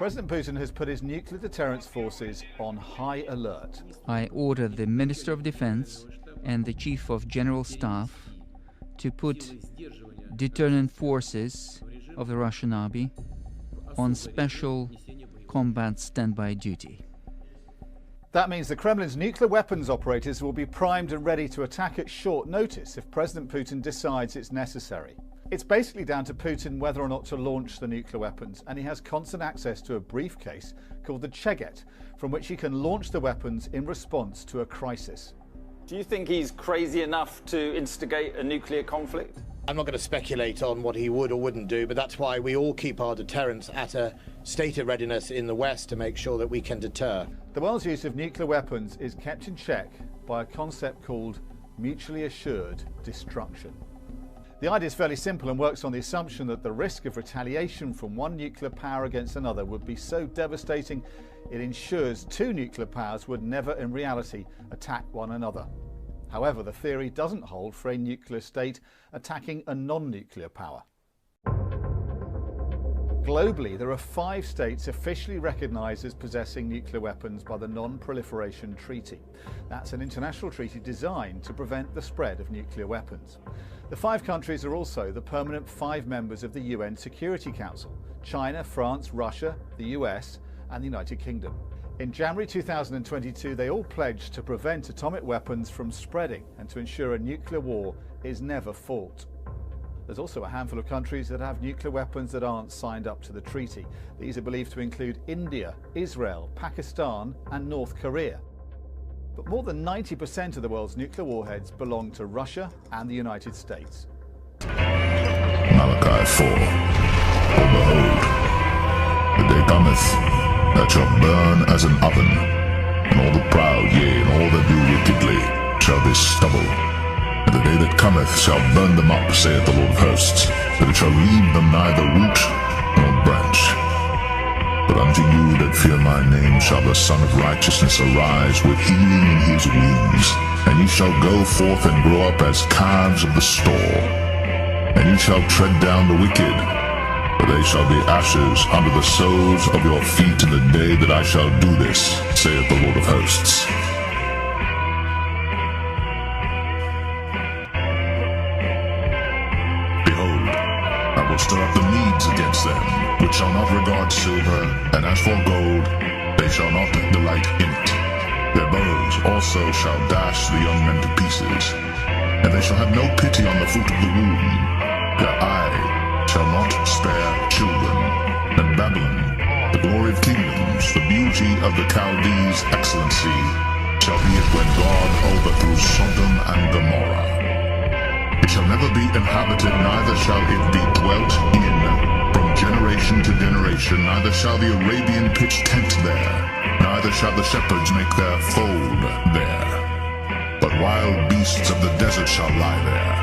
President Putin has put his nuclear deterrence forces on high alert. I order the Minister of Defense and the Chief of General Staff to put deterrent forces of the Russian army on special combat standby duty. That means the Kremlin's nuclear weapons operators will be primed and ready to attack at short notice if President Putin decides it's necessary. It's basically down to Putin whether or not to launch the nuclear weapons, and he has constant access to a briefcase called the Cheget, from which he can launch the weapons in response to a crisis. Do you think he's crazy enough to instigate a nuclear conflict? I'm not going to speculate on what he would or wouldn't do, but that's why we all keep our deterrence at a state of readiness in the West to make sure that we can deter. The world's use of nuclear weapons is kept in check by a concept called mutually assured destruction. The idea is fairly simple and works on the assumption that the risk of retaliation from one nuclear power against another would be so devastating it ensures two nuclear powers would never in reality attack one another. However, the theory doesn't hold for a nuclear state attacking a non-nuclear power. Globally, there are 5 states officially recognised as possessing nuclear weapons by the Non-Proliferation Treaty. That's an international treaty designed to prevent the spread of nuclear weapons. The 5 countries are also the permanent 5 members of the UN Security Council: China, France, Russia, the US and the United Kingdom. In January 2022, they all pledged to prevent atomic weapons from spreading and to ensure a nuclear war is never fought. There's also a handful of countries that have nuclear weapons that aren't signed up to the treaty. These are believed to include India, Israel, Pakistan and North Korea. But more than 90% of the world's nuclear warheads belong to Russia and the United States. Malachi 4. For behold, the day cometh that shall burn as an oven, and all the proud, yea, and all that do wickedly, shall be stubble. And the day that cometh shall burn them up, saith the Lord of hosts, that it shall leave them neither root nor branch. But unto you that fear my name shall the Son of Righteousness arise with healing in his wings, and ye shall go forth and grow up as calves of the stall. And ye shall tread down the wicked, for they shall be ashes under the soles of your feet in the day that I shall do this, saith the Lord of hosts. Behold, I will stir up the Medes against them, which shall not regard silver, and as for gold, they shall not delight in it. Their bows also shall dash the young men to pieces, and they shall have no pity on the fruit of the womb. Their eye shall not spare children. And Babylon, the glory of kingdoms, the beauty of the Chaldees' excellency, shall be it when God overthrew Sodom and Gomorrah. It shall never be inhabited, neither shall it be dwelt in from generation to generation, neither shall the Arabian pitch tent there, neither shall the shepherds make their fold there. But wild beasts of the desert shall lie there,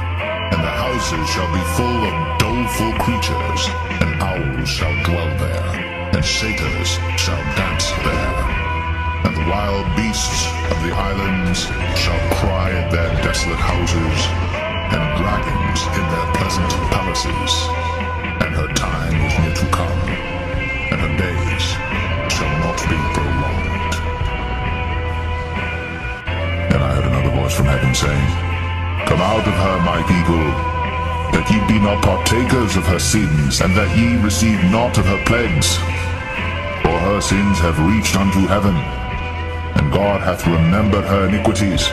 and the houses shall be full of doleful creatures, and owls shall dwell there, and satyrs shall dance there. And the wild beasts of the islands shall cry at their desolate houses, and dragons in their pleasant palaces. And her time is near to come, and her days shall not be prolonged. And I heard another voice from heaven saying, Come out of her, my people, that ye be not partakers of her sins, and that ye receive not of her plagues. For her sins have reached unto heaven, and God hath remembered her iniquities.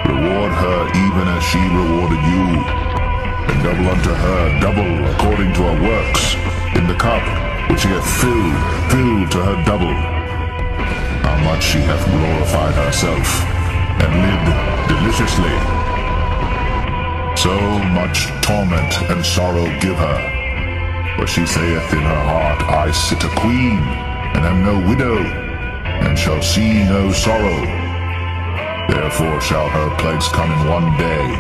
Reward her even as she rewarded you, and double unto her, double according to her works, in the cup which she hath filled to her double. How much she hath glorified herself, and lived deliciously. So much torment and sorrow give her, for she saith in her heart, I sit a queen, and am no widow, and shall see no sorrow. Therefore shall her plagues come in one day,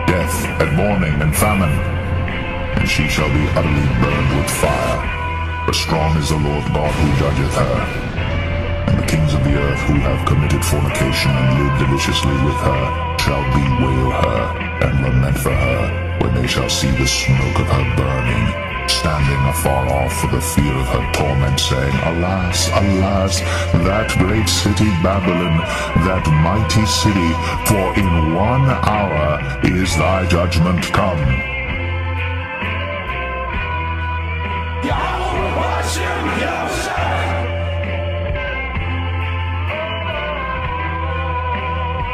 death and mourning and famine, and she shall be utterly burned with fire. For strong is the Lord God who judgeth her. And the kings of the earth who have committed fornication and lived deliciously with her shall bewail her and lament for her when they shall see the smoke of her burning. standing afar off for the fear of her torment, saying, Alas, alas, that great city Babylon, that mighty city, for in 1 hour is thy judgment come.